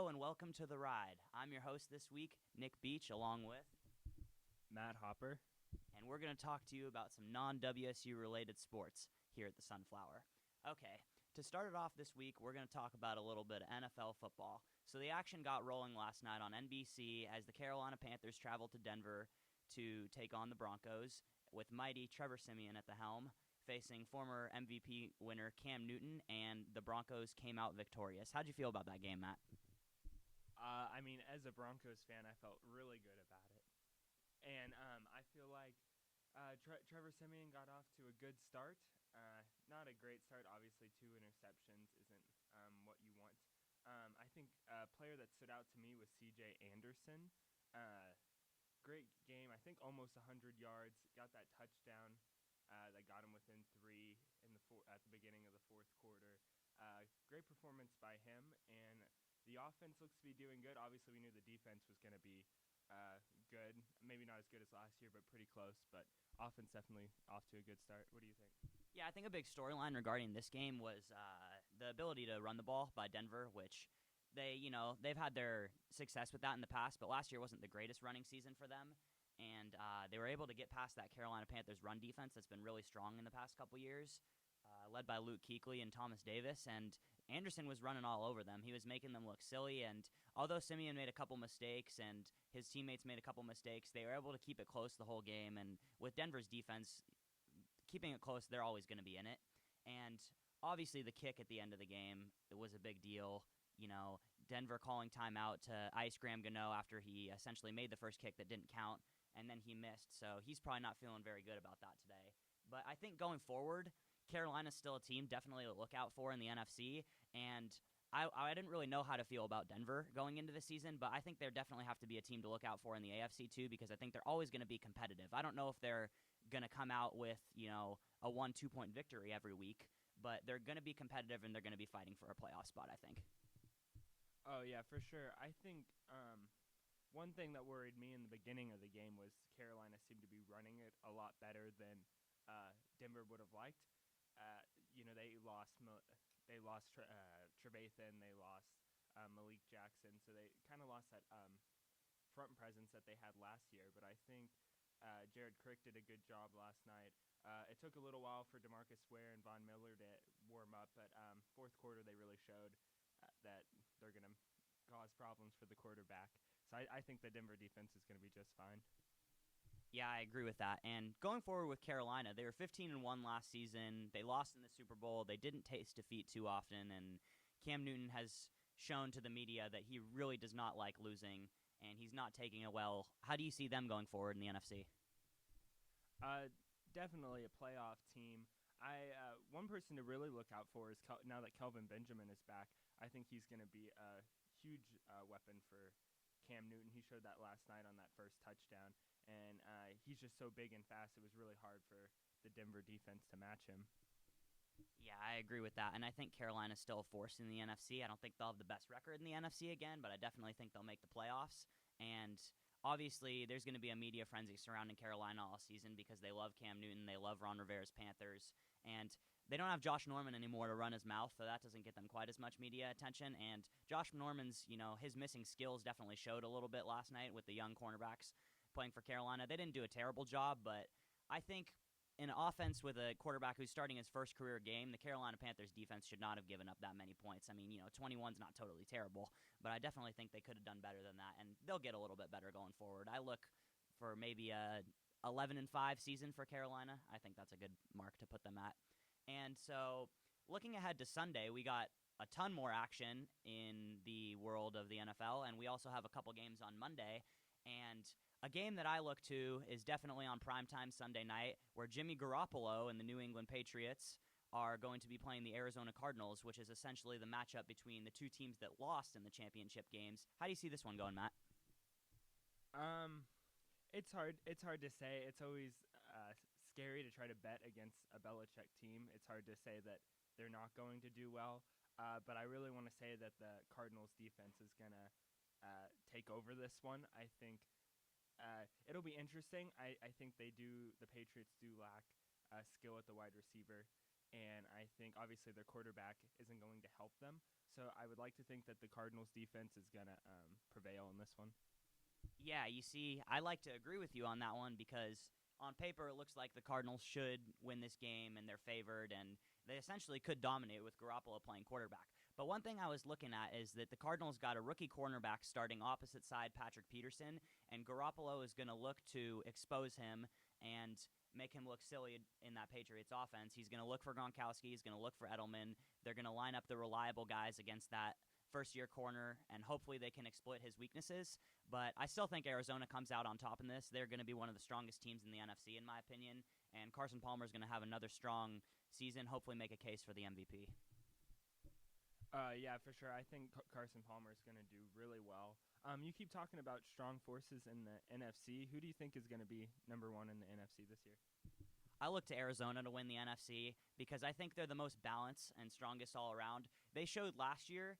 Hello and welcome to The Ride. I'm your host this week, Nick Beach, along with Matt Hopper. and we're going to talk to you about some non-WSU related sports here at the Sunflower. Okay, to start it off this week, we're going to talk about a little bit of NFL football. So the action got rolling last night on NBC as the Carolina Panthers traveled to Denver to take on the Broncos with mighty Trevor Siemian at the helm, facing former MVP winner Cam Newton, and the Broncos came out victorious. How'd you feel about that game, Matt? As a Broncos fan, I felt really good about it. And I feel like Trevor Siemian got off to a good start. Not a great start. Obviously, 2 interceptions isn't what you want. I think a player that stood out to me was C.J. Anderson. Great game. I think almost 100 yards. Got that touchdown that got him within 3 at the beginning of the fourth quarter. Great performance by him, and the offense looks to be doing good. Obviously, we knew the defense was going to be good. Maybe not as good as last year, but pretty close. But offense definitely off to a good start. What do you think? Yeah, I think a big storyline regarding this game was the ability to run the ball by Denver, which they've had their success with that in the past, but last year wasn't the greatest running season for them. And they were able to get past that Carolina Panthers run defense that's been really strong in the past couple years, led by Luke Kuechly and Thomas Davis. And Anderson was running all over them. He was making them look silly. And although Siemian made a couple mistakes and his teammates made a couple mistakes, they were able to keep it close the whole game. And with Denver's defense keeping it close, they're always going to be in it. And obviously the kick at the end of the game, it was a big deal. Denver calling timeout to ice Graham Gano after he essentially made the first kick that didn't count, and then he missed. So he's probably not feeling very good about that today. But I think going forward, Carolina's still a team definitely to look out for in the NFC, and I didn't really know how to feel about Denver going into the season, but I think they definitely have to be a team to look out for in the AFC too, because I think they're always going to be competitive. I don't know if they're going to come out with, a 1-2 point victory every week, but they're going to be competitive and they're going to be fighting for a playoff spot, I think. Oh, yeah, for sure. I think one thing that worried me in the beginning of the game was Carolina seemed to be running it a lot better than Denver would have liked. They lost Trevathan, they lost Malik Jackson, so they kind of lost that front presence that they had last year. But I think Jared Crick did a good job last night. It took a little while for DeMarcus Ware and Von Miller to warm up, but fourth quarter they really showed that they're going to cause problems for the quarterback. So I think the Denver defense is going to be just fine. Yeah, I agree with that. And going forward with Carolina, they were 15-1 last season. They lost in the Super Bowl. They didn't taste defeat too often, and Cam Newton has shown to the media that he really does not like losing, and he's not taking it well. How do you see them going forward in the NFC? Definitely a playoff team. One person to really look out for is now that Kelvin Benjamin is back. I think he's going to be a huge weapon for Cam Newton. He showed that last night on that first touchdown, and he's just so big and fast. It was really hard for the Denver defense to match him. Yeah, I agree with that, and I think Carolina's still a force in the NFC. I don't think they'll have the best record in the NFC again, but I definitely think they'll make the playoffs. And obviously, there's going to be a media frenzy surrounding Carolina all season because they love Cam Newton, they love Ron Rivera's Panthers, and they don't have Josh Norman anymore to run his mouth, so that doesn't get them quite as much media attention. And Josh Norman's, his missing skills definitely showed a little bit last night with the young cornerbacks playing for Carolina. They didn't do a terrible job, but I think in an offense with a quarterback who's starting his first career game, the Carolina Panthers defense should not have given up that many points. I mean, 21's not totally terrible, but I definitely think they could have done better than that, and they'll get a little bit better going forward. I look for maybe a 11-5 season for Carolina. I think that's a good mark to put them at. And so looking ahead to Sunday, we got a ton more action in the world of the NFL, and we also have a couple games on Monday. And a game that I look to is definitely on primetime Sunday night, where Jimmy Garoppolo and the New England Patriots are going to be playing the Arizona Cardinals, which is essentially the matchup between the two teams that lost in the championship games. How do you see this one going, Matt? It's hard. It's hard to say. It's always scary to try to bet against a Belichick team. It's hard to say that they're not going to do well. But I really want to say that the Cardinals defense is going to take over this one. I think it'll be interesting. I think the Patriots do lack skill at the wide receiver and I think obviously their quarterback isn't going to help them. So I would like to think that the Cardinals defense is going to prevail in this one. Yeah, you see, I like to agree with you on that one because on paper it looks like the Cardinals should win this game and they're favored and they essentially could dominate with Garoppolo playing quarterback. But one thing I was looking at is that the Cardinals got a rookie cornerback starting opposite side Patrick Peterson, and Garoppolo is going to look to expose him and make him look silly in that Patriots offense. He's going to look for Gronkowski, he's going to look for Edelman. They're going to line up the reliable guys against that first-year corner, and hopefully they can exploit his weaknesses. But I still think Arizona comes out on top in this. They're going to be one of the strongest teams in the NFC, in my opinion, and Carson Palmer is going to have another strong season, hopefully make a case for the MVP. Yeah, for sure. I think Carson Palmer is going to do really well. You keep talking about strong forces in the NFC. Who do you think is going to be number one in the NFC this year? I look to Arizona to win the NFC because I think they're the most balanced and strongest all around. They showed last year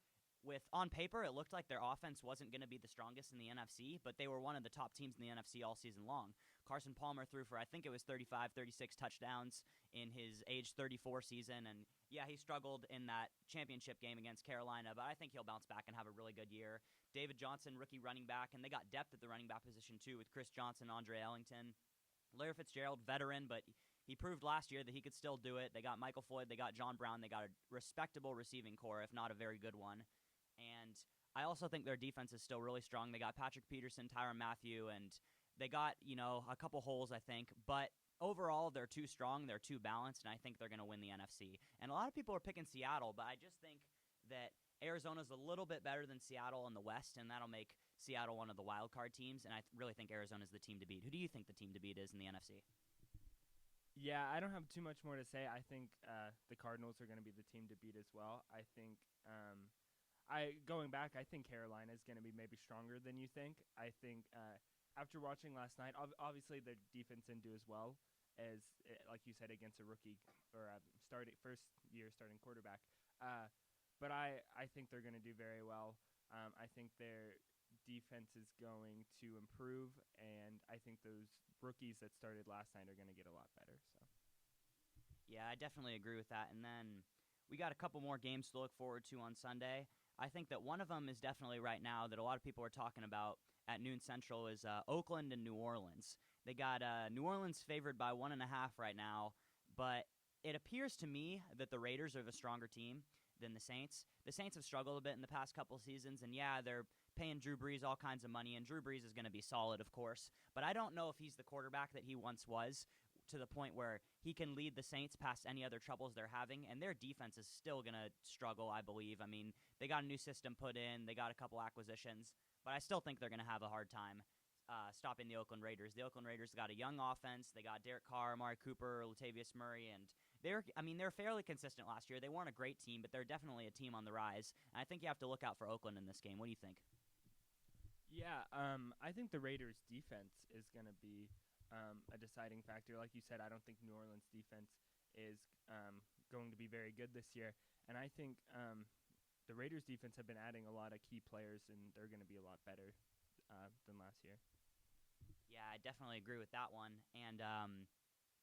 on paper, it looked like their offense wasn't going to be the strongest in the NFC, but they were one of the top teams in the NFC all season long. Carson Palmer threw for, I think it was 35, 36 touchdowns in his age 34 season, and yeah, he struggled in that championship game against Carolina, but I think he'll bounce back and have a really good year. David Johnson, rookie running back, and they got depth at the running back position too with Chris Johnson, Andre Ellington. Larry Fitzgerald, veteran, but he proved last year that he could still do it. They got Michael Floyd, they got John Brown, they got a respectable receiving core, if not a very good one. And I also think their defense is still really strong. They got Patrick Peterson, Tyrann Mathieu, and they got, a couple holes, I think. But overall, they're too strong, they're too balanced, and I think they're going to win the NFC. And a lot of people are picking Seattle, but I just think that Arizona's a little bit better than Seattle in the West, and that'll make Seattle one of the wild card teams, and I really think Arizona's the team to beat. Who do you think the team to beat is in the NFC? Yeah, I don't have too much more to say. I think the Cardinals are going to be the team to beat as well. I think going back, I think Carolina is going to be maybe stronger than you think. I think after watching last night, obviously their defense didn't do as well as, like you said, against a rookie or first year starting quarterback. But I think they're going to do very well. I think their defense is going to improve, and I think those rookies that started last night are going to get a lot better. So, yeah, I definitely agree with that. And then we got a couple more games to look forward to on Sunday. I think that one of them is definitely right now that a lot of people are talking about at noon Central is Oakland and New Orleans. They got New Orleans favored by 1.5 right now, but it appears to me that the Raiders are the stronger team than the Saints. The Saints have struggled a bit in the past couple seasons, and yeah, they're paying Drew Brees all kinds of money, and Drew Brees is going to be solid, of course, but I don't know if he's the quarterback that he once was, to the point where he can lead the Saints past any other troubles they're having, and their defense is still going to struggle, I believe. I mean, they got a new system put in, they got a couple acquisitions, but I still think they're going to have a hard time stopping the Oakland Raiders. The Oakland Raiders got a young offense. They got Derek Carr, Amari Cooper, Latavius Murray, and they're fairly consistent last year. They weren't a great team, but they're definitely a team on the rise, and I think you have to look out for Oakland in this game. What do you think? Yeah, I think the Raiders' defense is going to be a deciding factor. Like you said, I don't think New Orleans' defense is going to be very good this year. And I think the Raiders' defense have been adding a lot of key players, and they're going to be a lot better than last year. Yeah, I definitely agree with that one. And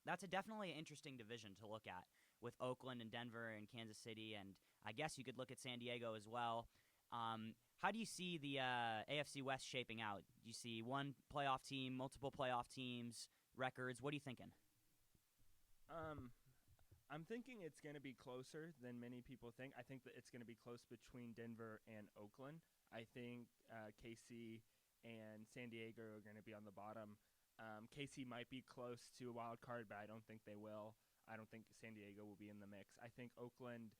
that's definitely an interesting division to look at with Oakland and Denver and Kansas City. And I guess you could look at San Diego as well. How do you see the AFC West shaping out? Do you see one playoff team, multiple playoff teams, records? What are you thinking? I'm thinking it's going to be closer than many people think. I think that it's going to be close between Denver and Oakland. I think KC and San Diego are going to be on the bottom. KC might be close to a wild card, but I don't think they will. I don't think San Diego will be in the mix. I think Oakland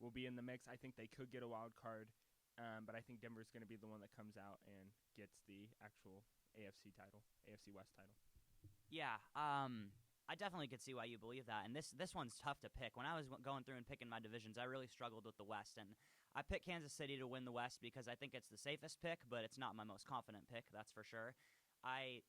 will be in the mix. I think they could get a wild card. But I think Denver's going to be the one that comes out and gets the actual AFC West title. Yeah, I definitely could see why you believe that. And this one's tough to pick. When I was going through and picking my divisions, I really struggled with the West. And I picked Kansas City to win the West because I think it's the safest pick, but it's not my most confident pick, that's for sure. I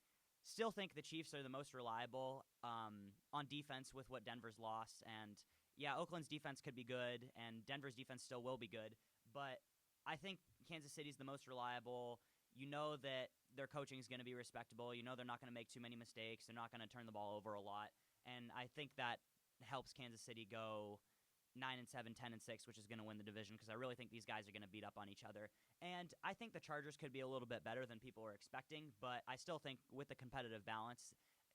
still think the Chiefs are the most reliable on defense with what Denver's lost. And yeah, Oakland's defense could be good, and Denver's defense still will be good. But I think Kansas City's the most reliable. You know that their coaching is going to be respectable. You know they're not going to make too many mistakes. They're not going to turn the ball over a lot. And I think that helps Kansas City go 9-7, 10-6, which is going to win the division, because I really think these guys are going to beat up on each other. And I think the Chargers could be a little bit better than people were expecting, but I still think with the competitive balance,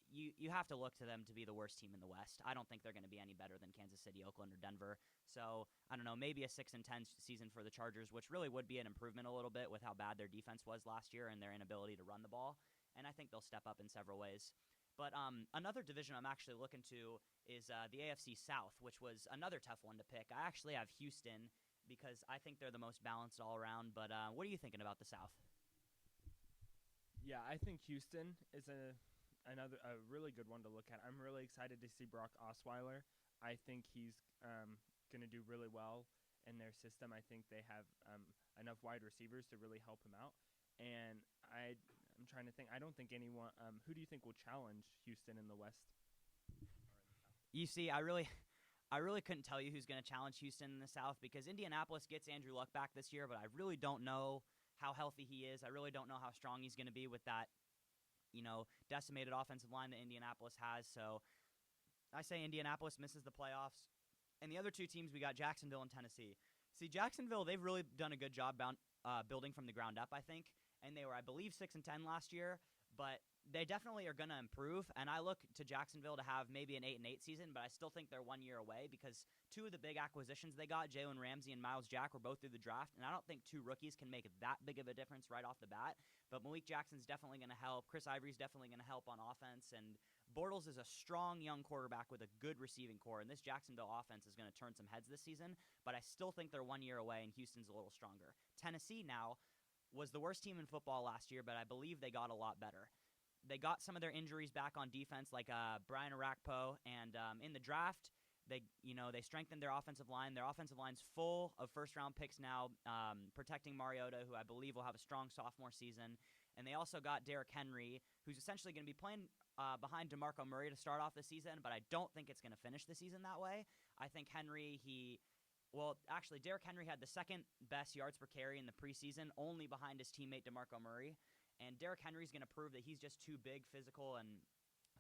you have to look to them to be the worst team in the West. I don't think they're going to be any better than Kansas City, Oakland, or Denver. So I don't know, maybe a 6-10 season for the Chargers, which really would be an improvement a little bit with how bad their defense was last year and their inability to run the ball. And I think they'll step up in several ways. But another division I'm actually looking to is the AFC South, which was another tough one to pick. I actually have Houston because I think they're the most balanced all around. But what are you thinking about the South? Yeah, I think Houston is a really good one to look at. I'm really excited to see Brock Osweiler. I think he's going to do really well in their system. I think they have enough wide receivers to really help him out. And I'm trying to think. I don't think anyone. Who do you think will challenge Houston in the West? You see, I really couldn't tell you who's going to challenge Houston in the South, because Indianapolis gets Andrew Luck back this year, but I really don't know how healthy he is. I really don't know how strong he's going to be with that, decimated offensive line that Indianapolis has. So I say Indianapolis misses the playoffs. And the other two teams, we got Jacksonville and Tennessee. See, Jacksonville, they've really done a good job building from the ground up, I think. And they were, I believe, 6-10 last year. But they definitely are going to improve. And I look to Jacksonville to have maybe an 8-8 season, but I still think they're 1 year away, because two of the big acquisitions they got, Jalen Ramsey and Myles Jack, were both through the draft. And I don't think two rookies can make that big of a difference right off the bat. But Malik Jackson's definitely going to help. Chris Ivory's definitely going to help on offense. And Bortles is a strong young quarterback with a good receiving core, and this Jacksonville offense is going to turn some heads this season, but I still think they're 1 year away, and Houston's a little stronger. Tennessee now was the worst team in football last year, but I believe they got a lot better. They got some of their injuries back on defense, like Brian Arakpo, and in the draft, they strengthened their offensive line. Their offensive line's full of first-round picks now, protecting Mariota, who I believe will have a strong sophomore season. And they also got Derrick Henry, who's essentially going to be playing behind DeMarco Murray to start off the season, but I don't think it's going to finish the season that way. I think Derrick Henry had the second best yards per carry in the preseason, only behind his teammate DeMarco Murray. And Derrick Henry's going to prove that he's just too big, physical, and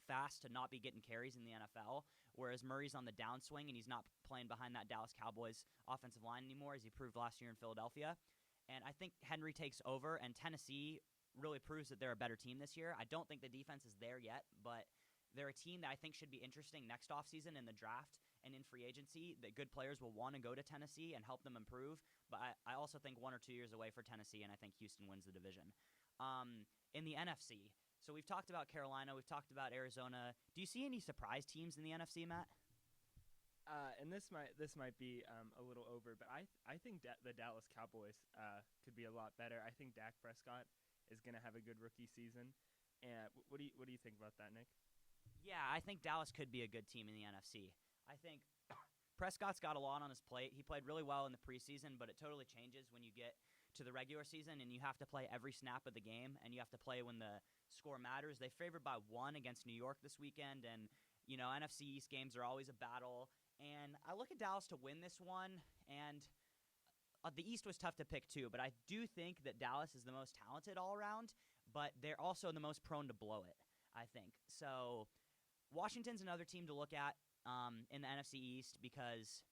fast to not be getting carries in the NFL, whereas Murray's on the downswing, and he's not playing behind that Dallas Cowboys offensive line anymore, as he proved last year in Philadelphia. And I think Henry takes over, and Tennessee really proves that they're a better team this year. I don't think the defense is there yet, but they're a team that I think should be interesting next offseason in the draft and in free agency, that good players will want to go to Tennessee and help them improve. But I also think 1 or 2 years away for Tennessee, and I think Houston wins the division. In the NFC, so we've talked about Carolina, we've talked about Arizona. Do you see any surprise teams in the NFC, Matt? And this might be a little over, but I think the Dallas Cowboys could be a lot better. I think Dak Prescott is going to have a good rookie season. And what do you think about that, Nick? Yeah, I think Dallas could be a good team in the NFC. I think Prescott's got a lot on his plate. He played really well in the preseason, but it totally changes when you get to the regular season and you have to play every snap of the game, and you have to play when the score matters. They favored by 1 against New York this weekend, and NFC East games are always a battle. And I look at Dallas to win this one, and the East was tough to pick too, but I do think that Dallas is the most talented all around, but they're also the most prone to blow it, I think. So Washington's another team to look at in the NFC East, because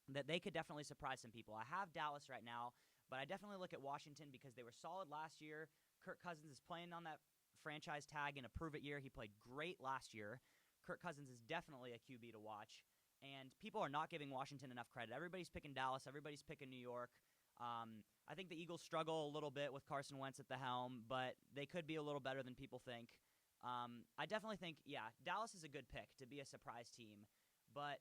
that they could definitely surprise some people. I have Dallas right now, but I definitely look at Washington because they were solid last year. Kirk Cousins is playing on that franchise tag in a prove-it year. He played great last year. Kirk Cousins is definitely a QB to watch. And people are not giving Washington enough credit. Everybody's picking Dallas. Everybody's picking New York. I think the Eagles struggle a little bit with Carson Wentz at the helm, but they could be a little better than people think. I definitely think, Dallas is a good pick to be a surprise team. But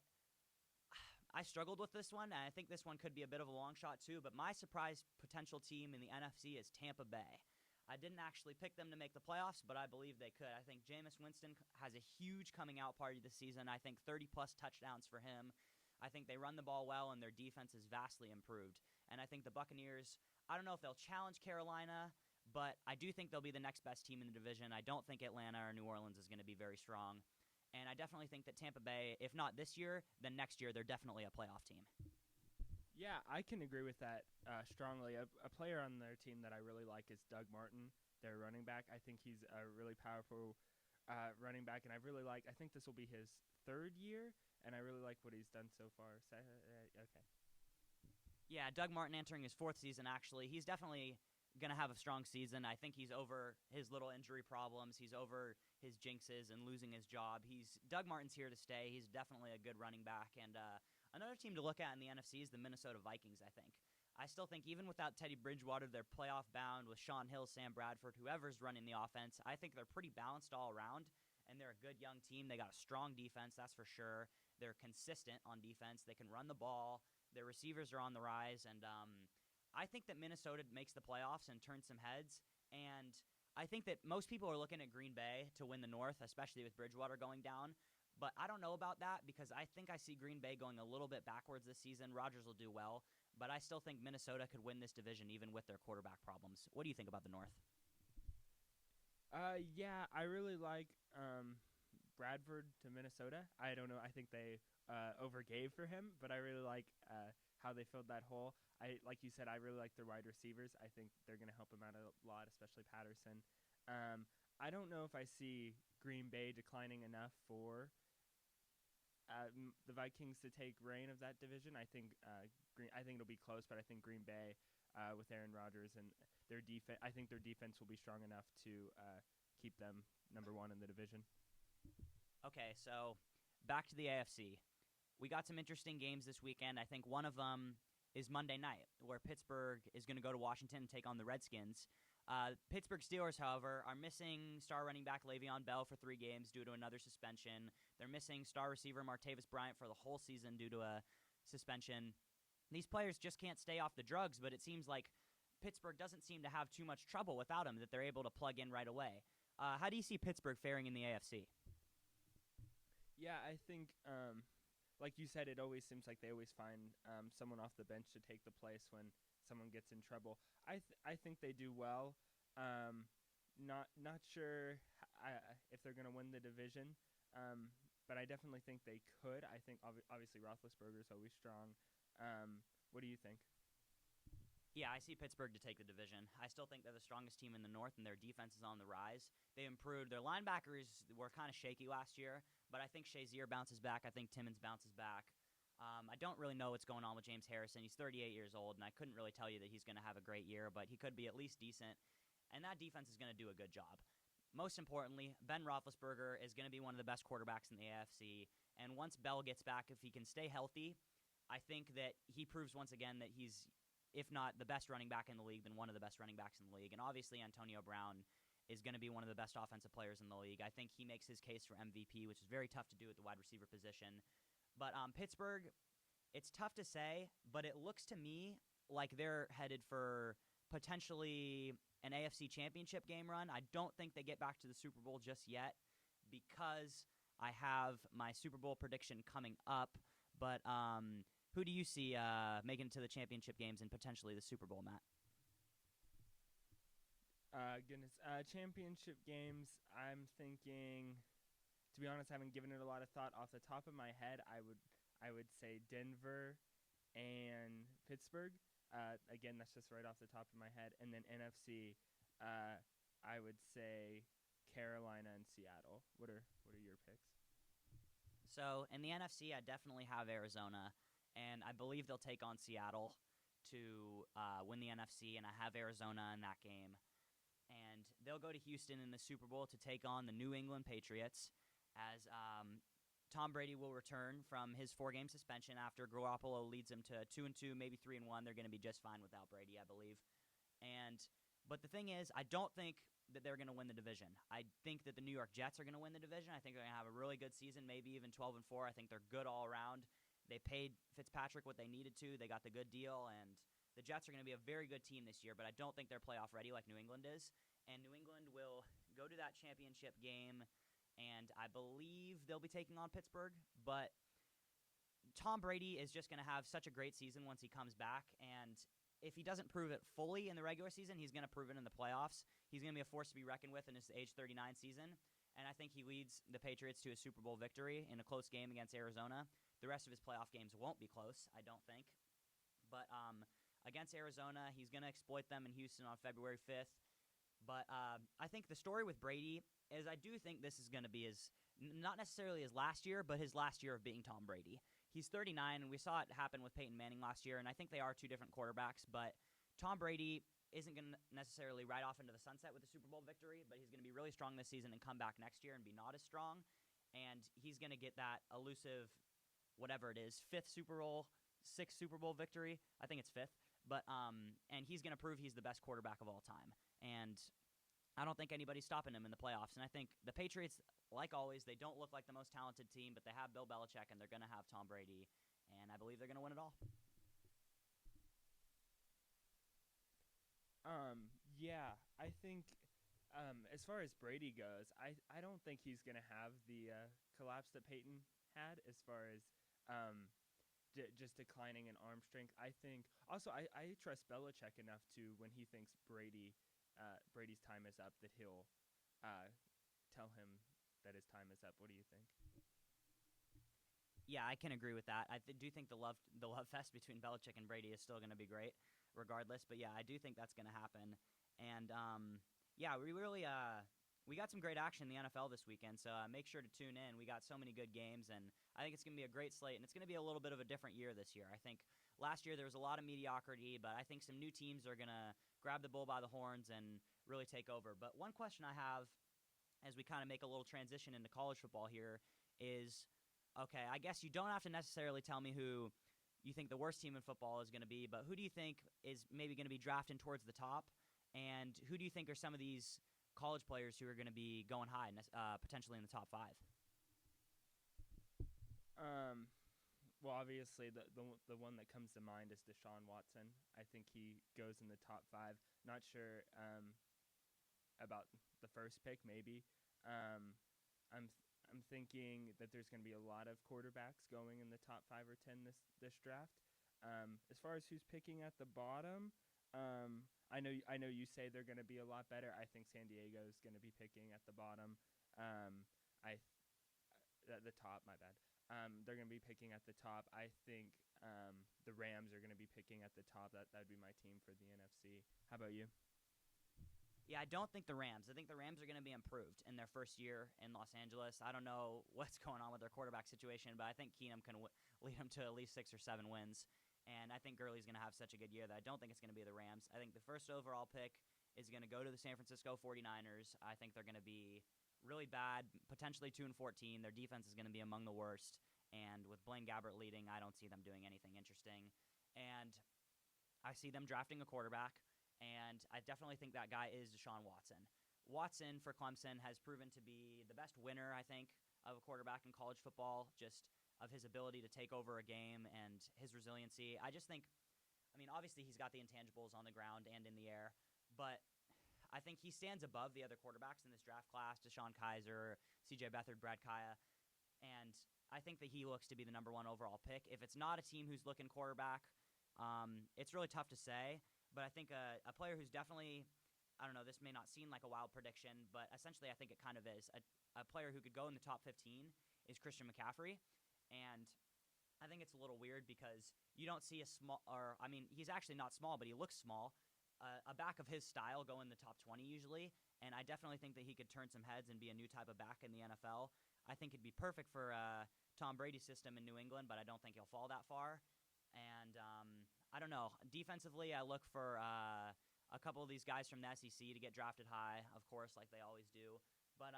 I struggled with this one, and I think this one could be a bit of a long shot too, but my surprise potential team in the NFC is Tampa Bay. I didn't actually pick them to make the playoffs, but I believe they could. I think Jameis Winston has a huge coming out party this season. I think 30-plus touchdowns for him. I think they run the ball well, and their defense is vastly improved. And I think the Buccaneers, I don't know if they'll challenge Carolina, but I do think they'll be the next best team in the division. I don't think Atlanta or New Orleans is going to be very strong. And I definitely think that Tampa Bay, if not this year, then next year, they're definitely a playoff team. Yeah, I can agree with that strongly. A player on their team that I really like is Doug Martin, their running back. I think he's a really powerful running back, and I think this will be his third year, and I really like what he's done so far. Okay. Yeah, Doug Martin entering his fourth season, actually. He's definitely going to have a strong season. I think he's over his little injury problems. He's over his jinxes and losing his job. Doug Martin's here to stay. He's definitely a good running back. And another team to look at in the NFC is the Minnesota Vikings, I think. I still think even without Teddy Bridgewater, they're playoff bound with Sean Hill, Sam Bradford, whoever's running the offense. I think they're pretty balanced all around, and they're a good young team. They got a strong defense, that's for sure. They're consistent on defense. They can run the ball. Their receivers are on the rise, and I think that Minnesota makes the playoffs and turns some heads. And I think that most people are looking at Green Bay to win the North, especially with Bridgewater going down. But I don't know about that because I think I see Green Bay going a little bit backwards this season. Rodgers will do well, but I still think Minnesota could win this division even with their quarterback problems. What do you think about the North? Yeah, I really like Bradford to Minnesota. I don't know. I think they overgave for him, but I really like how they filled that hole. Like you said, I really like their wide receivers. I think they're going to help them out a lot, especially Patterson. I don't know if I see Green Bay declining enough for the Vikings to take reign of that division. I think it'll be close, but I think Green Bay with Aaron Rodgers and their defense, I think their defense will be strong enough to keep them number one in the division. Okay, so back to the AFC. We got some interesting games this weekend. I think one of them is Monday night, where Pittsburgh is going to go to Washington and take on the Redskins. Pittsburgh Steelers, however, are missing star running back Le'Veon Bell for 3 games due to another suspension. They're missing star receiver Martavis Bryant for the whole season due to a suspension. These players just can't stay off the drugs, but it seems like Pittsburgh doesn't seem to have too much trouble without them, that they're able to plug in right away. How do you see Pittsburgh faring in the AFC? Yeah, I think, like you said, it always seems like they always find someone off the bench to take the place when someone gets in trouble. I think they do well. Not sure if they're going to win the division, but I definitely think they could. I think obviously Roethlisberger is always strong. What do you think? Yeah, I see Pittsburgh to take the division. I still think they're the strongest team in the North, and their defense is on the rise. They improved. Their linebackers were kind of shaky last year, but I think Shazier bounces back. I think Timmons bounces back. I don't really know what's going on with James Harrison. He's 38 years old, and I couldn't really tell you that he's going to have a great year, but he could be at least decent, and that defense is going to do a good job. Most importantly, Ben Roethlisberger is going to be one of the best quarterbacks in the AFC, and once Bell gets back, if he can stay healthy, I think that he proves once again that he's, if not the best running back in the league, then one of the best running backs in the league. And obviously Antonio Brown is going to be one of the best offensive players in the league. I think he makes his case for MVP, which is very tough to do at the wide receiver position. But Pittsburgh, it's tough to say, but it looks to me like they're headed for potentially an AFC championship game run. I don't think they get back to the Super Bowl just yet because I have my Super Bowl prediction coming up. But who do you see making it to the championship games and potentially the Super Bowl, Matt? Championship games, I'm thinking, to be honest, I haven't given it a lot of thought. Off the top of my head, I would say Denver and Pittsburgh. Again, that's just right off the top of my head. And then NFC, I would say Carolina and Seattle. What are your picks? So in the NFC, I definitely have Arizona, and I believe they'll take on Seattle to win the NFC, and I have Arizona in that game. And they'll go to Houston in the Super Bowl to take on the New England Patriots as Tom Brady will return from his 4-game suspension after Garoppolo leads them to 2-2, maybe 3-1. They're going to be just fine without Brady, I believe. But the thing is, I don't think that they're going to win the division. I think that the New York Jets are going to win the division. I think they're going to have a really good season, maybe even 12-4. I think they're good all around. They paid Fitzpatrick what they needed to. They got the good deal, and the Jets are going to be a very good team this year, but I don't think they're playoff ready like New England is. And New England will go to that championship game, and I believe they'll be taking on Pittsburgh. But Tom Brady is just going to have such a great season once he comes back, and if he doesn't prove it fully in the regular season, he's going to prove it in the playoffs. He's going to be a force to be reckoned with in his age 39 season, and I think he leads the Patriots to a Super Bowl victory in a close game against Arizona. The rest of his playoff games won't be close, I don't think. But against Arizona, he's going to exploit them in Houston on February 5th. But I think the story with Brady is I do think this is going to be not necessarily his last year, but his last year of being Tom Brady. He's 39, and we saw it happen with Peyton Manning last year, and I think they are two different quarterbacks, but Tom Brady isn't going to necessarily ride off into the sunset with the Super Bowl victory, but he's going to be really strong this season and come back next year and be not as strong, and he's going to get that elusive, whatever it is, sixth Super Bowl victory. I think it's fifth, but and he's going to prove he's the best quarterback of all time, and I don't think anybody's stopping him in the playoffs. And I think the Patriots, like always, they don't look like the most talented team, but they have Bill Belichick, and they're going to have Tom Brady, and I believe they're going to win it all. Yeah, I think as far as Brady goes, I don't think he's going to have the collapse that Peyton had as far as just declining in arm strength. I think also I trust Belichick enough to when he thinks Brady's time is up that he'll tell him that his time is up. What do you think? Yeah, I can agree with that. I do think the love fest between Belichick and Brady is still going to be great, regardless. But yeah, I do think that's going to happen. And yeah, we really we got some great action in the NFL this weekend. So make sure to tune in. We got so many good games, and I think it's going to be a great slate. And it's going to be a little bit of a different year this year. I think last year there was a lot of mediocrity, but I think some new teams are going to grab the bull by the horns and really take over. But one question I have, as we kind of make a little transition into college football here, is okay, I guess you don't have to necessarily tell me who you think the worst team in football is going to be, but who do you think is maybe going to be drafting towards the top? And who do you think are some of these college players who are going to be going high, potentially in the top five? Well, obviously the one that comes to mind is Deshaun Watson. I think he goes in the top five. Not sure about the first pick, maybe. I'm thinking that there's going to be a lot of quarterbacks going in the top 5 or 10 this draft. As far as who's picking at the bottom, I know you say they're going to be a lot better. I think San Diego is going to be picking at the bottom. At the top, my bad. They're going to be picking at the top. I think the Rams are going to be picking at the top. That would be my team for the NFC. How about you? Yeah, I don't think the Rams. I think the Rams are going to be improved in their first year in Los Angeles. I don't know what's going on with their quarterback situation, but I think Keenum can lead them to at least 6 or 7 wins. And I think Gurley's going to have such a good year that I don't think it's going to be the Rams. I think the first overall pick is going to go to the San Francisco 49ers. I think they're going to be really bad, potentially 2-14. Their defense is going to be among the worst. And with Blaine Gabbert leading, I don't see them doing anything interesting. And I see them drafting a quarterback. And I definitely think that guy is Deshaun Watson. Watson for Clemson has proven to be the best winner, I think, of a quarterback in college football, just of his ability to take over a game and his resiliency. I just think, I mean, obviously he's got the intangibles on the ground and in the air, but I think he stands above the other quarterbacks in this draft class, Deshaun Kaiser, C.J. Beathard, Brad Kaya, and I think that he looks to be the number 1 overall pick. If it's not a team who's looking quarterback, it's really tough to say. But I think a player who's definitely, I don't know, this may not seem like a wild prediction, but essentially I think it kind of is. A player who could go in the top 15 is Christian McCaffrey. And I think it's a little weird because you don't see he's actually not small, but he looks small. A back of his style go in the top 20 usually. And I definitely think that he could turn some heads and be a new type of back in the NFL. I think it'd be perfect for Tom Brady's system in New England, but I don't think he'll fall that far. And I don't know. Defensively, I look for a couple of these guys from the SEC to get drafted high, of course, like they always do. But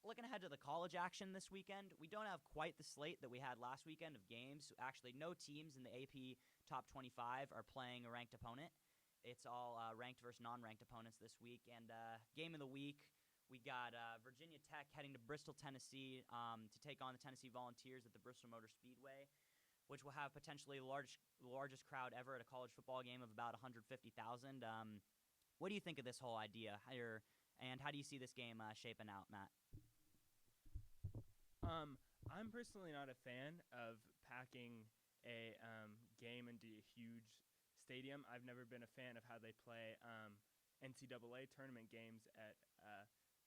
looking ahead to the college action this weekend, we don't have quite the slate that we had last weekend of games. Actually, no teams in the AP Top 25 are playing a ranked opponent. It's all ranked versus non-ranked opponents this week. And game of the week, we got Virginia Tech heading to Bristol, Tennessee to take on the Tennessee Volunteers at the Bristol Motor Speedway, which will have potentially the largest crowd ever at a college football game of about 150,000. What do you think of this whole idea? And how do you see this game shaping out, Matt? I'm personally not a fan of packing a game into a huge stadium. I've never been a fan of how they play NCAA tournament games at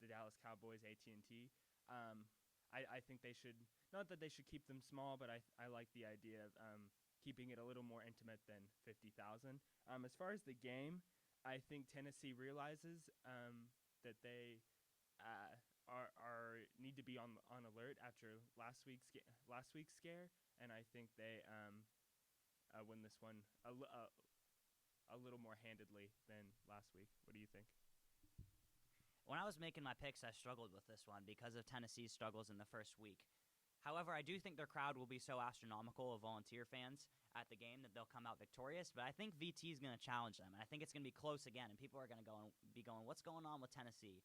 the Dallas Cowboys AT&T. I think they should, not that they should keep them small, but I like the idea of keeping it a little more intimate than 50,000. As far as the game, I think Tennessee realizes that they are need to be on alert after last week's scare, and I think they win this one a little more handedly than last week. What do you think? When I was making my picks, I struggled with this one because of Tennessee's struggles in the first week. However, I do think their crowd will be so astronomical of Volunteer fans at the game that they'll come out victorious. But I think VT is going to challenge them, and I think it's going to be close again. And people are going to be going, "What's going on with Tennessee?"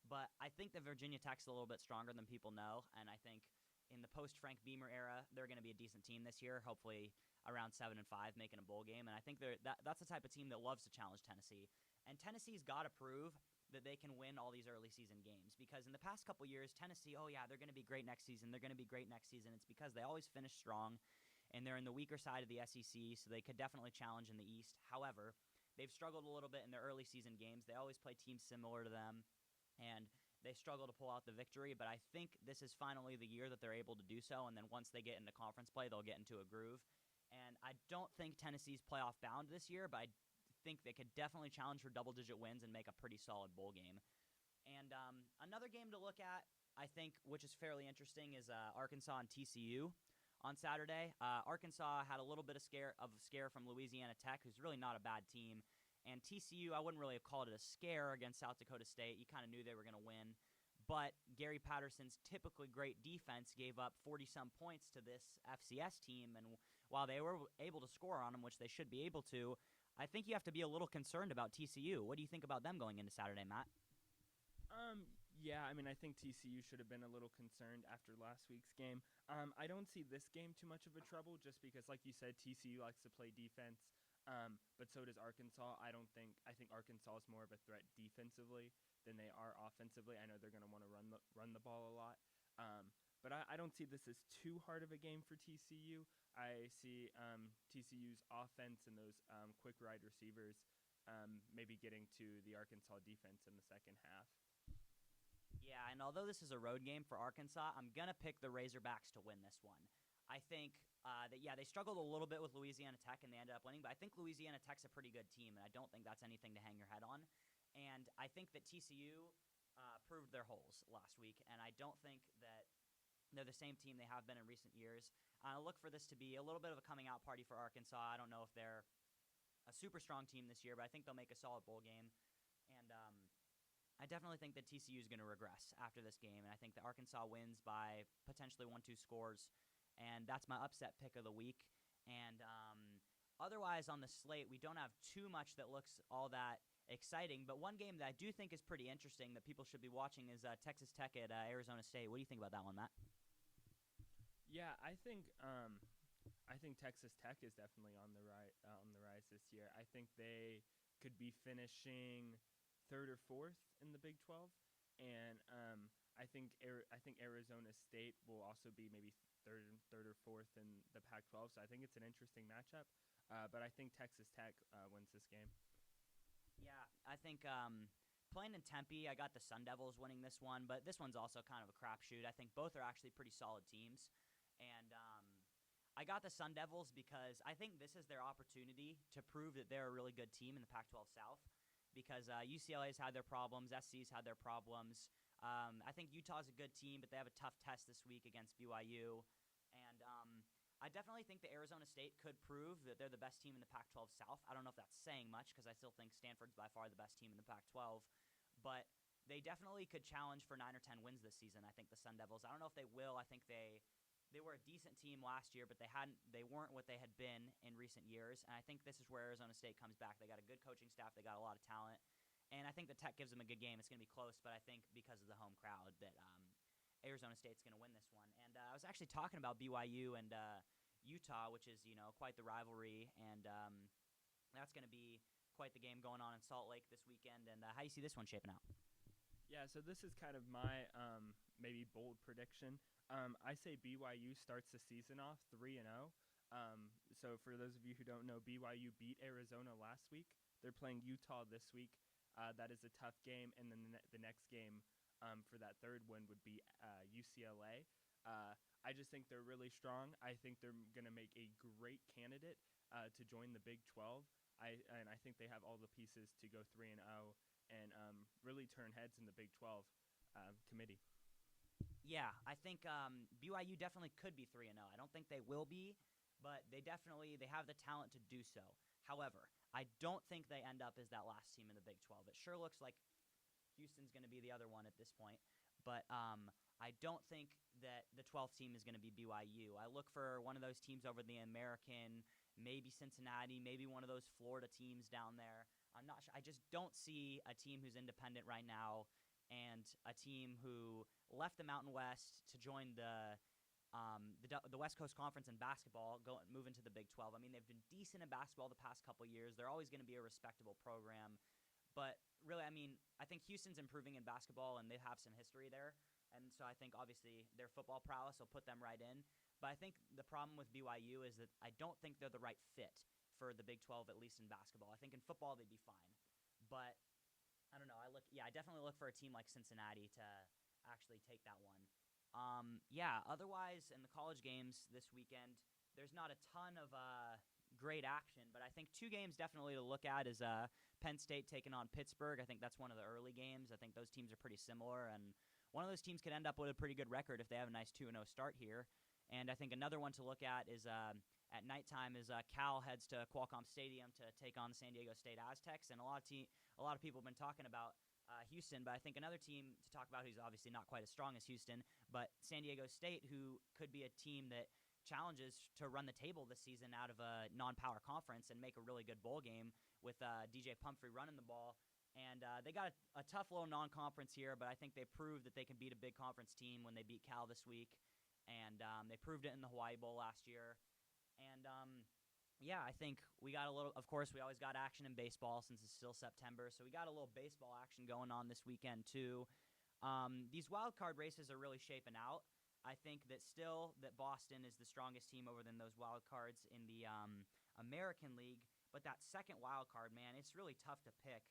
But I think that Virginia Tech's a little bit stronger than people know, and I think in the post Frank Beamer era, they're going to be a decent team this year. Hopefully, around 7-5, making a bowl game. And I think that's the type of team that loves to challenge Tennessee. And Tennessee's got to prove that they can win all these early season games, because in the past couple years, Tennessee, oh yeah, they're going to be great next season. They're going to be great next season. It's because they always finish strong, and they're in the weaker side of the SEC, so they could definitely challenge in the East. However, they've struggled a little bit in their early season games. They always play teams similar to them, and they struggle to pull out the victory. But I think this is finally the year that they're able to do so, and then once they get into conference play, they'll get into a groove. And I don't think Tennessee's playoff bound this year, but I think they could definitely challenge for double-digit wins and make a pretty solid bowl game. And another game to look at, I think, which is fairly interesting, is Arkansas and TCU on Saturday. Arkansas had a little bit of scare from Louisiana Tech, who's really not a bad team. And TCU, I wouldn't really have called it a scare against South Dakota State. You kind of knew they were going to win. But Gary Patterson's typically great defense gave up 40-some points to this FCS team. And while they were able to score on them, which they should be able to, I think you have to be a little concerned about TCU. What do you think about them going into Saturday, Matt? Yeah, I mean, I think TCU should have been a little concerned after last week's game. I don't see this game too much of a trouble, just because, like you said, TCU likes to play defense, but so does Arkansas. I think Arkansas is more of a threat defensively than they are offensively. I know they're going to want to run the ball a lot, but I don't see this as too hard of a game for TCU. I see TCU's offense and those quick ride receivers maybe getting to the Arkansas defense in the second half. Yeah, and although this is a road game for Arkansas, I'm going to pick the Razorbacks to win this one. I think they struggled a little bit with Louisiana Tech, and they ended up winning, but I think Louisiana Tech's a pretty good team, and I don't think that's anything to hang your head on. And I think that TCU proved their holes last week, and I don't think that they're the same team they have been in recent years. I look for this to be a little bit of a coming-out party for Arkansas. I don't know if they're a super strong team this year, but I think they'll make a solid bowl game. And I definitely think that TCU is going to regress after this game, and I think that Arkansas wins by potentially 1-2 scores, and that's my upset pick of the week. And otherwise on the slate, we don't have too much that looks all that exciting, but one game that I do think is pretty interesting that people should be watching is Texas Tech at Arizona State. What do you think about that one, Matt? Yeah, I think Texas Tech is definitely on the rise this year. I think they could be finishing third or fourth in the Big 12, and I think Arizona State will also be maybe third or fourth in the Pac-12. So I think it's an interesting matchup, but I think Texas Tech wins this game. Yeah, I think playing in Tempe, I got the Sun Devils winning this one, but this one's also kind of a crapshoot. I think both are actually pretty solid teams, and I got the Sun Devils because I think this is their opportunity to prove that they're a really good team in the Pac-12 South, because UCLA's had their problems, SC's had their problems. I think Utah's a good team, but they have a tough test this week against BYU, and I definitely think that Arizona State could prove that they're the best team in the Pac-12 South. I don't know if that's saying much, because I still think Stanford's by far the best team in the Pac-12, but they definitely could challenge for 9 or 10 wins this season. I think the Sun Devils. I don't know if they will. I think they were a decent team last year, but they weren't what they had been in recent years, and I think this is where Arizona State comes back. They got a good coaching staff. They got a lot of talent, and I think the Tech gives them a good game. It's going to be close, but I think because of the home crowd that Arizona State's going to win this one. And I was actually talking about BYU and Utah, which is quite the rivalry, and that's going to be quite the game going on in Salt Lake this weekend. And how do you see this one shaping out? Yeah, so this is kind of my maybe bold prediction. I say BYU starts the season off 3-0. So for those of you who don't know, BYU beat Arizona last week. They're playing Utah this week. That is a tough game, and then the next game for that third win would be UCLA. I just think they're really strong. I think they're going to make a great candidate to join the Big 12. And I think they have all the pieces to go 3-0 and really turn heads in the Big 12 committee. Yeah, I think BYU definitely could be 3-0. I don't think they will be, but they have the talent to do so. However, I don't think they end up as that last team in the Big 12. It sure looks like Houston's going to be the other one at this point, but I don't think that the 12th team is going to be BYU. I look for one of those teams over the American, maybe Cincinnati, maybe one of those Florida teams down there. I'm not sure. I just don't see a team who's independent right now and a team who left the Mountain West to join the West Coast Conference in basketball, move into the Big 12. I mean, they've been decent in basketball the past couple years. They're always going to be a respectable program. But really, I mean, I think Houston's improving in basketball, and they have some history there. And so I think, obviously, their football prowess will put them right in. But I think the problem with BYU is that I don't think they're the right fit for the Big 12, at least in basketball. I think in football they'd be fine. But I don't know. I definitely look for a team like Cincinnati to actually take that one. Otherwise, in the college games this weekend, there's not a ton of great action, but I think two games definitely to look at is Penn State taking on Pittsburgh. I think that's one of the early games. I think those teams are pretty similar, and one of those teams could end up with a pretty good record if they have a nice 2-0 start here. And I think another one to look at is at nighttime is Cal heads to Qualcomm Stadium to take on the San Diego State Aztecs, and a lot of people have been talking about Houston, but I think another team to talk about who's obviously not quite as strong as Houston, but San Diego State, who could be a team that challenges to run the table this season out of a non-power conference and make a really good bowl game with DJ Pumphrey running the ball. And they got a tough little non-conference here, but I think they proved that they can beat a big conference team when they beat Cal this week. And they proved it in the Hawaii Bowl last year. And I think we got a little, of course, we always got action in baseball since it's still September. So we got a little baseball action going on this weekend too. These wild card races are really shaping out. I think that Boston is the strongest team over than those wild cards in the American League. But that second wild card, man, it's really tough to pick.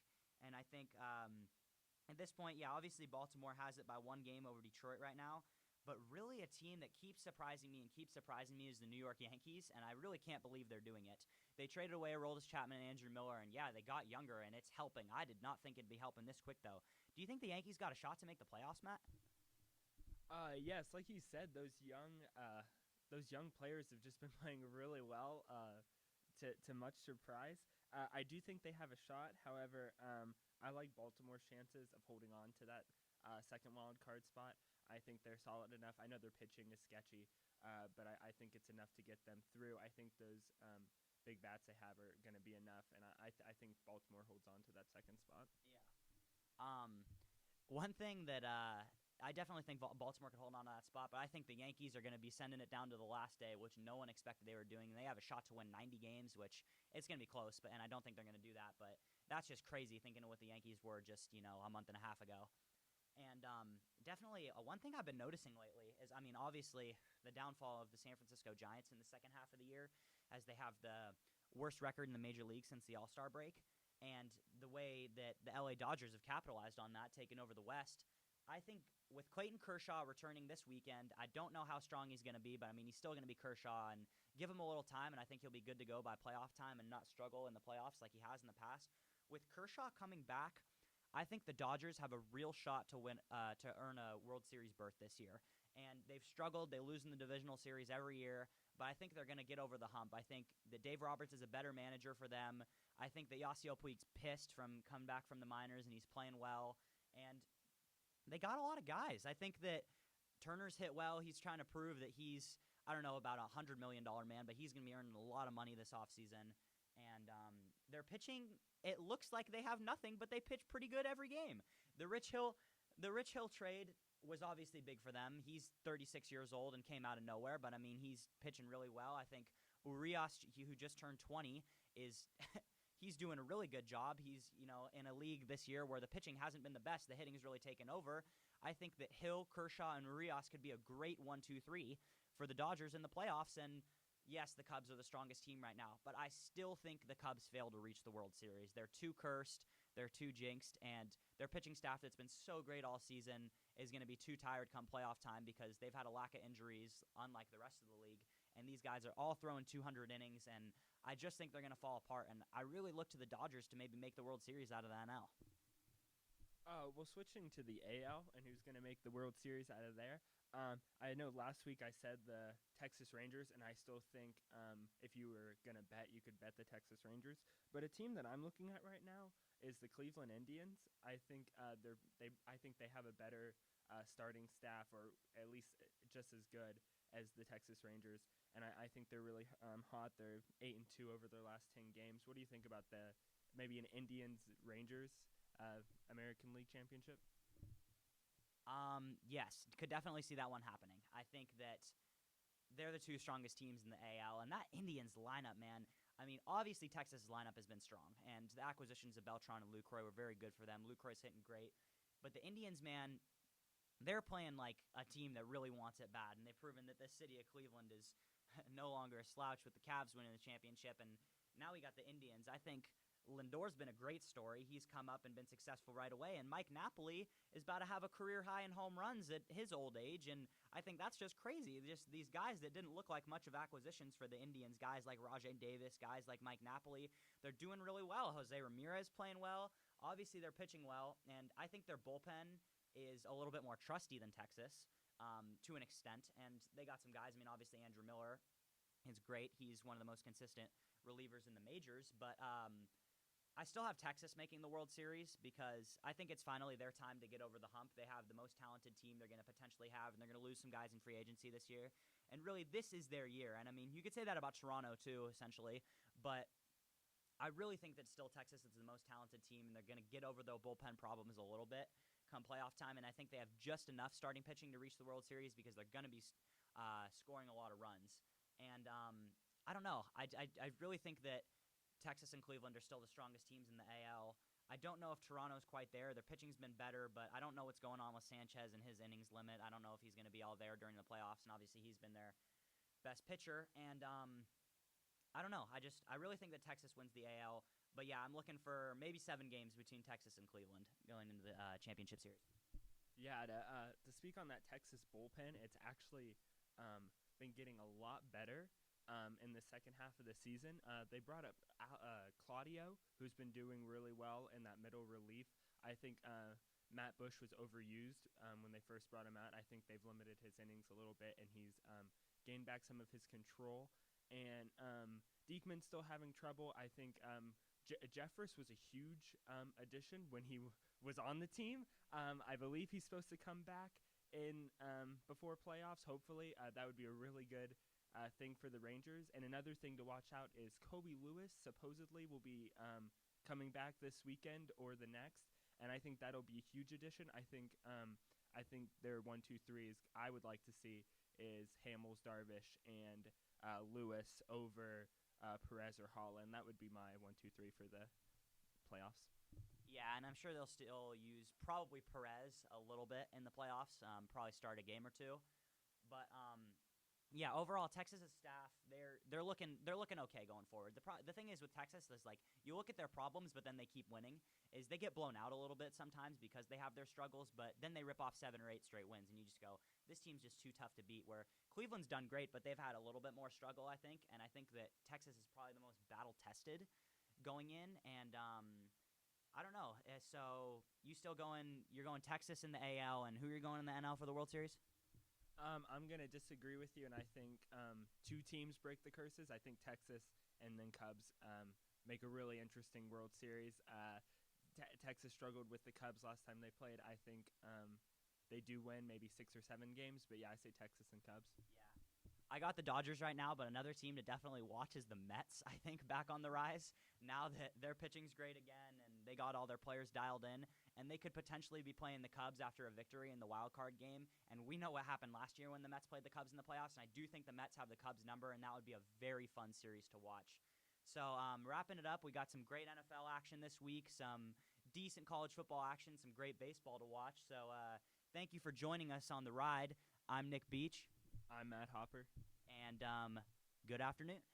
And I think at this point, obviously Baltimore has it by one game over Detroit right now. But really a team that keeps surprising me is the New York Yankees, and I really can't believe they're doing it. They traded away Aroldis Chapman and Andrew Miller, and they got younger, and it's helping. I did not think it'd be helping this quick, though. Do you think the Yankees got a shot to make the playoffs, Matt? Yes, like you said, those young players have just been playing really well, to much surprise. I do think they have a shot. However, I like Baltimore's chances of holding on to that second wild card spot. I think they're solid enough. I know their pitching is sketchy, but I think it's enough to get them through. I think those big bats they have are going to be enough, and I think Baltimore holds on to that second spot. Yeah. One thing that I definitely think Baltimore could hold on to that spot, but I think the Yankees are going to be sending it down to the last day, which no one expected they were doing. They have a shot to win 90 games, which it's going to be close, and I don't think they're going to do that. But that's just crazy thinking of what the Yankees were just a month and a half ago. And definitely one thing I've been noticing lately is, obviously the downfall of the San Francisco Giants in the second half of the year, as they have the worst record in the major league since the All-Star break, and the way that the LA Dodgers have capitalized on that, taking over the West. I think with Clayton Kershaw returning this weekend, I don't know how strong he's going to be, but he's still going to be Kershaw, and give him a little time, and I think he'll be good to go by playoff time and not struggle in the playoffs like he has in the past. With Kershaw coming back, I think the Dodgers have a real shot to win, to earn a World Series berth this year. And they've struggled. They lose in the divisional series every year, but I think they're going to get over the hump. I think that Dave Roberts is a better manager for them. I think that Yasiel Puig's pissed from coming back from the minors, and he's playing well. And they got a lot of guys. I think that Turner's hit well. He's trying to prove that he's, I don't know about $100 million man, but he's going to be earning a lot of money this offseason. And their pitching, it looks like they have nothing, but they pitch pretty good every game. The Rich Hill trade was obviously big for them. He's 36 years old and came out of nowhere, but he's pitching really well. I think Urias, who just turned 20, is he's doing a really good job. He's in a league this year where the pitching hasn't been the best. The hitting's really taken over. I think that Hill, Kershaw, and Urias could be a great 1-2-3 for the Dodgers in the playoffs. And yes, the Cubs are the strongest team right now, but I still think the Cubs fail to reach the World Series. They're too cursed, they're too jinxed, and their pitching staff that's been so great all season is going to be too tired come playoff time because they've had a lack of injuries, unlike the rest of the league. And these guys are all throwing 200 innings, and I just think they're going to fall apart. And I really look to the Dodgers to maybe make the World Series out of the NL. Well, switching to the AL and who's going to make the World Series out of there. I know last week I said the Texas Rangers, and I still think if you were going to bet, you could bet the Texas Rangers. But a team that I'm looking at right now is the Cleveland Indians. I think I think they have a better starting staff, or at least just as good as the Texas Rangers. And I think they're really hot. They're 8-2 over their last 10 games. What do you think about maybe an Indians Rangers American League Championship? Yes, could definitely see that one happening. I think that they're the two strongest teams in the AL, and that Indians lineup, man. I mean, obviously Texas's lineup has been strong, and the acquisitions of Beltran and Lucroy were very good for them. Lucroy's hitting great, but the Indians, man, they're playing like a team that really wants it bad, and they've proven that this city of Cleveland is no longer a slouch with the Cavs winning the championship, and now we got the Indians. I think Lindor's been a great story. He's come up and been successful right away, and Mike Napoli is about to have a career high in home runs at his old age, and I think that's just crazy. Just these guys that didn't look like much of acquisitions for the Indians, guys like Rajay Davis, guys like Mike Napoli, they're doing really well. Jose Ramirez playing well. Obviously, they're pitching well, and I think their bullpen is a little bit more trusty than Texas to an extent, and they got some guys. I mean, obviously, Andrew Miller is great. He's one of the most consistent relievers in the majors, but I still have Texas making the World Series because I think it's finally their time to get over the hump. They have the most talented team they're going to potentially have, and they're going to lose some guys in free agency this year. And really, this is their year. And I mean, you could say that about Toronto too, essentially. But I really think that still Texas is the most talented team, and they're going to get over their bullpen problems a little bit come playoff time. And I think they have just enough starting pitching to reach the World Series because they're going to be scoring a lot of runs. And I don't know. I really think that Texas and Cleveland are still the strongest teams in the AL. I don't know if Toronto's quite there. Their pitching's been better, but I don't know what's going on with Sanchez and his innings limit. I don't know if he's going to be all there during the playoffs, and obviously he's been their best pitcher. And I don't know. I really think that Texas wins the AL. But yeah, I'm looking for maybe 7 games between Texas and Cleveland going into the championship series. Yeah, to speak on that Texas bullpen, it's actually been getting a lot better. In the second half of the season, they brought up Claudio, who's been doing really well in that middle relief. I think Matt Bush was overused when they first brought him out. I think they've limited his innings a little bit, and he's gained back some of his control. And Diekman's still having trouble. I think Jeffress was a huge addition when he was on the team. I believe he's supposed to come back in before playoffs. Hopefully, that would be a really good thing for the Rangers. And another thing to watch out is Kobe Lewis supposedly will be coming back this weekend or the next, and I think that'll be a huge addition. I think their 1, 2, 3 is I would like to see is Hamels, Darvish, and Lewis over Perez or Holland. That would be my 1, 2, 3 for the playoffs. Yeah, and I'm sure they'll still use probably Perez a little bit in the playoffs. Probably start a game or two, but yeah, overall, Texas's staff they're looking okay going forward. The thing is with Texas is like you look at their problems, but then they keep winning. Is they get blown out a little bit sometimes because they have their struggles, but then they rip off 7 or 8 straight wins, and you just go, this team's just too tough to beat. Where Cleveland's done great, but they've had a little bit more struggle, I think, and I think that Texas is probably the most battle tested going in, and I don't know. So you're going Texas in the AL, and who are you going in the NL for the World Series? I'm going to disagree with you, and I think 2 teams break the curses. I think Texas and then Cubs make a really interesting World Series. Texas struggled with the Cubs last time they played. I think they do win maybe 6 or 7 games, but yeah, I say Texas and Cubs. Yeah. I got the Dodgers right now, but another team to definitely watch is the Mets, I think, back on the rise. Now that their pitching's great again and they got all their players dialed in, and they could potentially be playing the Cubs after a victory in the wild card game. And we know what happened last year when the Mets played the Cubs in the playoffs, and I do think the Mets have the Cubs number, and that would be a very fun series to watch. So wrapping it up, we got some great NFL action this week, some decent college football action, some great baseball to watch. So thank you for joining us on the ride. I'm Nick Beach. I'm Matt Hopper. And good afternoon.